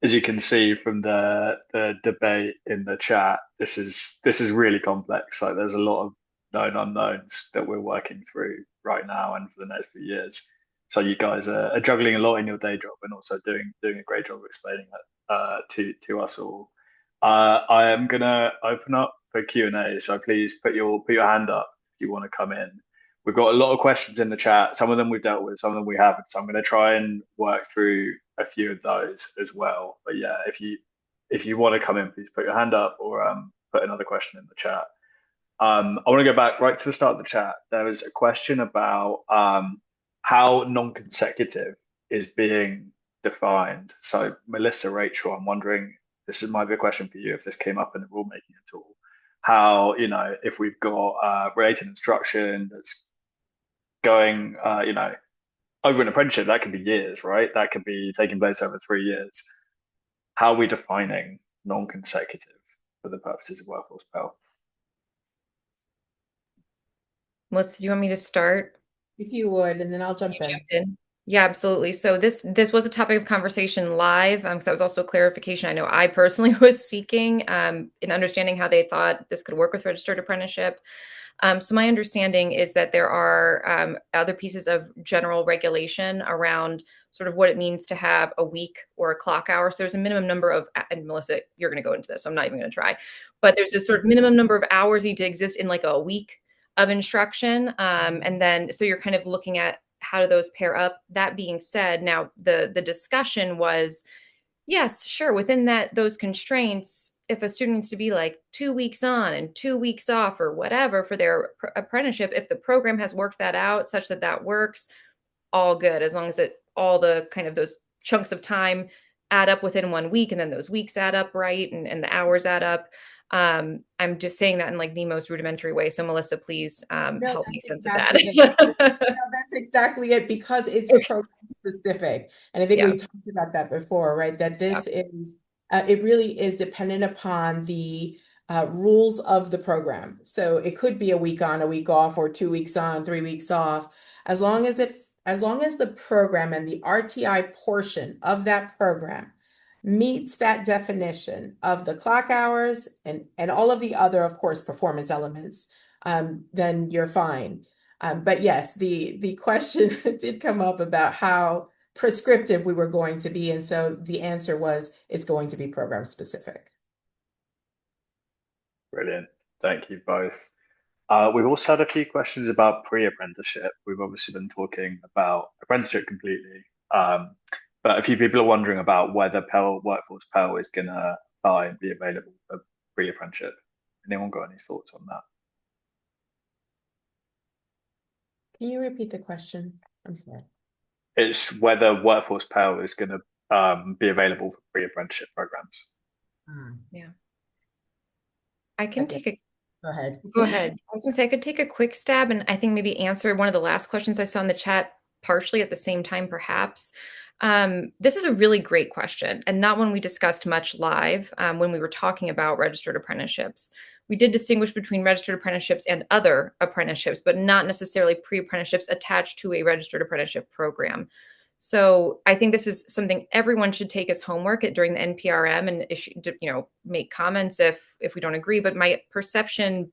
As you can see from the debate in the chat, this is really complex. Like there's a lot of known unknowns that we're working through right now and for the next few years. So you guys are juggling a lot in your day job and also doing a great job of explaining that to us all. I am gonna open up for Q&A, so please put your hand up if you want to come in. We've got a lot of questions in the chat. Some of them we've dealt with, some of them we haven't. So I'm going to try and work through a few of those as well. But yeah, if you want to come in, please put your hand up or put another question in the chat. I want to go back right to the start of the chat. There was a question about how non-consecutive is being defined. So Melissa, Rachel, I'm wondering, might be a question for you if this came up in the rulemaking at all. How, if we've got related instruction that's going, over an apprenticeship, that could be years, right? That could be taking place over 3 years. How are we defining non-consecutive for the purposes of Workforce Pell? Melissa, do you want me to start? If you would, and then I'll jump in. Yeah, absolutely. So this was a topic of conversation live, because that was also clarification. I know I personally was seeking in understanding how they thought this could work with registered apprenticeship. So my understanding is that there are other pieces of general regulation around sort of what it means to have a week or a clock hour. So there's a minimum number of, and Melissa, you're going to go into this, so I'm not even going to try, but there's a sort of minimum number of hours need to exist in like a week of instruction. And then, so you're kind of looking at how do those pair up? That being said, now the discussion was, yes, sure, within those constraints, if a student needs to be like 2 weeks on and 2 weeks off or whatever for their apprenticeship, if the program has worked that out such that that works, all good, as long as all the kind of those chunks of time add up within 1 week and then those weeks add up right and the hours add up. I'm just saying that in like the most rudimentary way. So Melissa, please help make sense of that. That's exactly it, because it's program specific. And I think we've talked about that before, right? That this is, it really is dependent upon the rules of the program. So it could be a week on, a week off, or 2 weeks on, 3 weeks off, as long as the program and the RTI portion of that program meets that definition of the clock hours and all of the other, of course, performance elements, then you're fine. But yes, the question did come up about how prescriptive we were going to be. And so the answer was, it's going to be program specific. Brilliant. Thank you both. We've also had a few questions about pre-apprenticeship. We've obviously been talking about apprenticeship completely. But a few people are wondering about whether Workforce Pell is going to apply and be available for pre-apprenticeship. Anyone got any thoughts on that? Can you repeat the question? I'm sorry. It's whether Workforce Pell is going to be available for pre-apprenticeship programs. Yeah. I can take a Go ahead. Go ahead. I was going to say I could take a quick stab and I think maybe answer one of the last questions I saw in the chat partially at the same time, perhaps. This is a really great question and not one we discussed much live when we were talking about registered apprenticeships. We did distinguish between registered apprenticeships and other apprenticeships, but not necessarily pre-apprenticeships attached to a registered apprenticeship program. So I think this is something everyone should take as homework during the NPRM and issue, make comments if we don't agree. But my perception,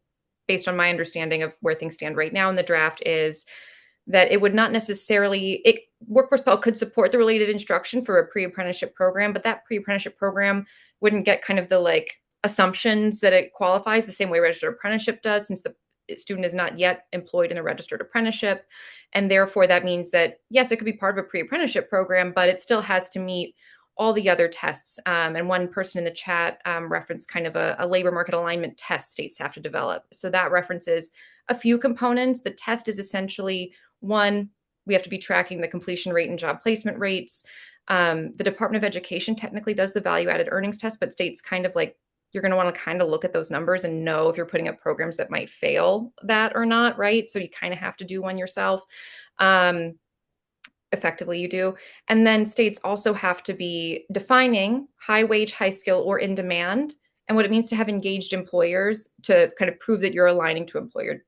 based on my understanding of where things stand right now in the draft, is that it would not necessarily, Workforce Pell could support the related instruction for a pre-apprenticeship program, but that pre-apprenticeship program wouldn't get kind of the assumptions that it qualifies the same way registered apprenticeship does, since the student is not yet employed in a registered apprenticeship. And therefore, that means that, yes, it could be part of a pre-apprenticeship program, but it still has to meet all the other tests. And one person in the chat referenced kind of a labor market alignment test states have to develop. So that references a few components. The test is essentially, one, we have to be tracking the completion rate and job placement rates. The Department of Education technically does the value-added earnings test, but states kind of you're going to want to kind of look at those numbers and know if you're putting up programs that might fail that or not, right? So you kind of have to do one yourself. Effectively, you do. And then states also have to be defining high wage, high skill, or in demand, and what it means to have engaged employers to kind of prove that you're aligning to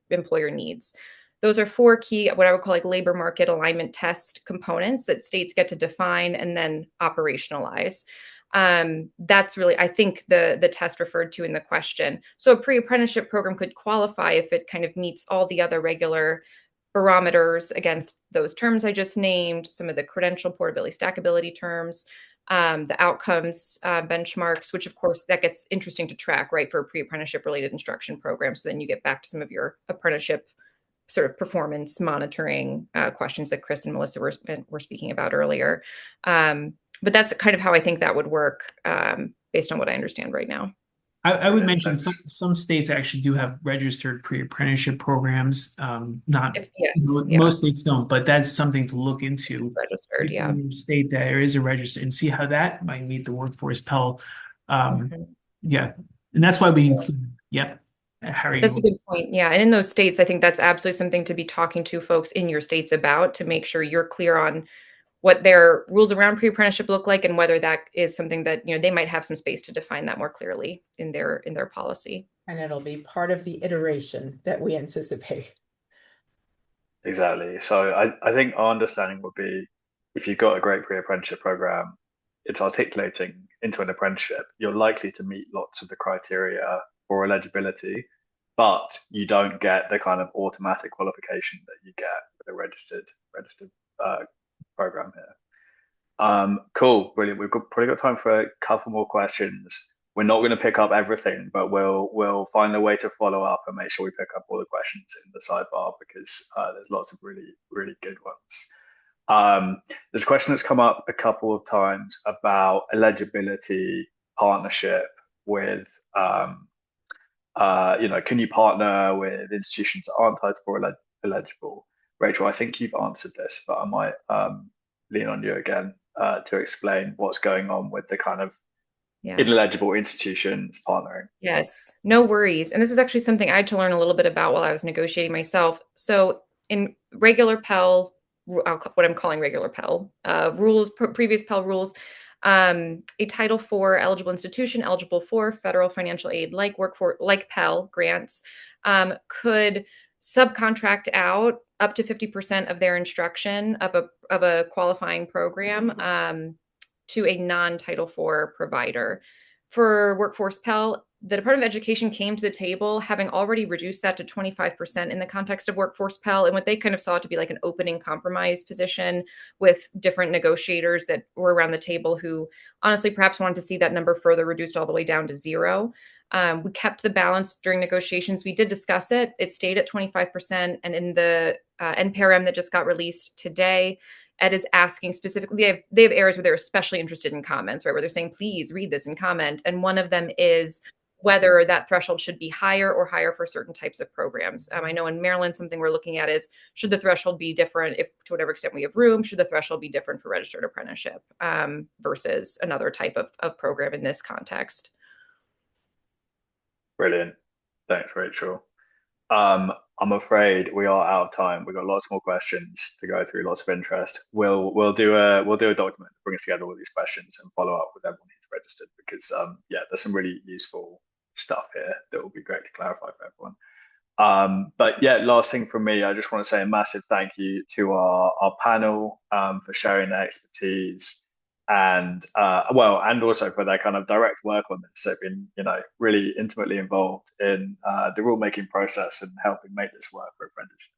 employer needs. Those are 4 key, what I would call like labor market alignment test components that states get to define and then operationalize. That's really, I think, the test referred to in the question. So a pre-apprenticeship program could qualify if it kind of meets all the other regular barometers against those terms I just named, some of the credential, portability, stackability terms, the outcomes benchmarks, which of course that gets interesting to track, right, for a pre-apprenticeship related instruction program. So then you get back to some of your apprenticeship sort of performance monitoring questions that Chris and Melissa were speaking about earlier. But that's kind of how I think that would work based on what I understand right now. I would mention some states actually do have registered pre-apprenticeship programs. Most states don't, but that's something to look into. Registered, yeah. In your state that there is a register and see how that might meet the Workforce Pell. Yeah, and that's why we include. Yep. Harry, that's a good point. Yeah, and in those states, I think that's absolutely something to be talking to folks in your states about to make sure you're clear on what their rules around pre-apprenticeship look like and whether that is something that, you know, they might have some space to define that more clearly in their policy. And it'll be part of the iteration that we anticipate. Exactly. So I think our understanding would be, if you've got a great pre-apprenticeship program, it's articulating into an apprenticeship, you're likely to meet lots of the criteria for eligibility, but you don't get the kind of automatic qualification that you get with a registered program here. Cool, brilliant. We've probably got time for a couple more questions. We're not going to pick up everything, but we'll find a way to follow up and make sure we pick up all the questions in the sidebar, because there's lots of really good ones. There's a question that's come up a couple of times about eligibility partnership with, can you partner with institutions that aren't titled for eligible? Rachel, I think you've answered this, but I might lean on you again to explain what's going on with the kind of ineligible institutions partnering. Yes, no worries. And this was actually something I had to learn a little bit about while I was negotiating myself. So in regular Pell, what I'm calling regular Pell rules, previous Pell rules, a Title IV eligible institution eligible for federal financial aid like Pell grants could subcontract out up to 50% of their instruction of a qualifying program to a non-Title IV provider. For Workforce Pell, the Department of Education came to the table having already reduced that to 25% in the context of Workforce Pell, and what they kind of saw to be like an opening compromise position with different negotiators that were around the table who honestly perhaps wanted to see that number further reduced all the way down to 0. We kept the balance during negotiations. We did discuss it. It stayed at 25%. And in the NPRM that just got released today, Ed is asking specifically, they have areas where they're especially interested in comments, right? Where they're saying, please read this and comment. And one of them is whether that threshold should be higher or higher for certain types of programs. I know in Maryland, something we're looking at is, should the threshold be different if to whatever extent we have room, should the threshold be different for registered apprenticeship versus another type of program in this context? Brilliant. Thanks, Rachel. I'm afraid we are out of time. We've got lots more questions to go through, lots of interest. We'll do a document that brings together all these questions and follow up with everyone who's registered, because there's some really useful stuff here that will be great to clarify for everyone. But yeah, last thing from me, I just want to say a massive thank you to our panel for sharing their expertise, and also for their kind of direct work on this. They've been, really intimately involved in the rulemaking process and helping make this work for apprenticeship.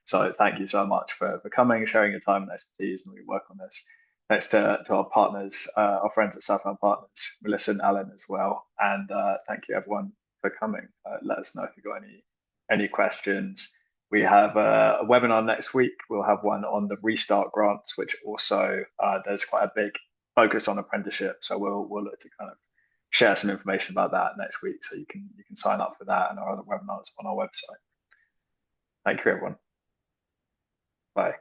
So thank you so much for coming and sharing your time and expertise, and we work on this. Thanks to our partners, our friends at Safal Partners, Melissa and Alan as well. And thank you everyone for coming. Let us know if you've got any questions. We have a webinar next week. We'll have one on the Restart grants, which also there's quite a big focus on apprenticeship. So we'll look to kind of share some information about that next week. So you can sign up for that and our other webinars on our website. Thank you, everyone. Bye.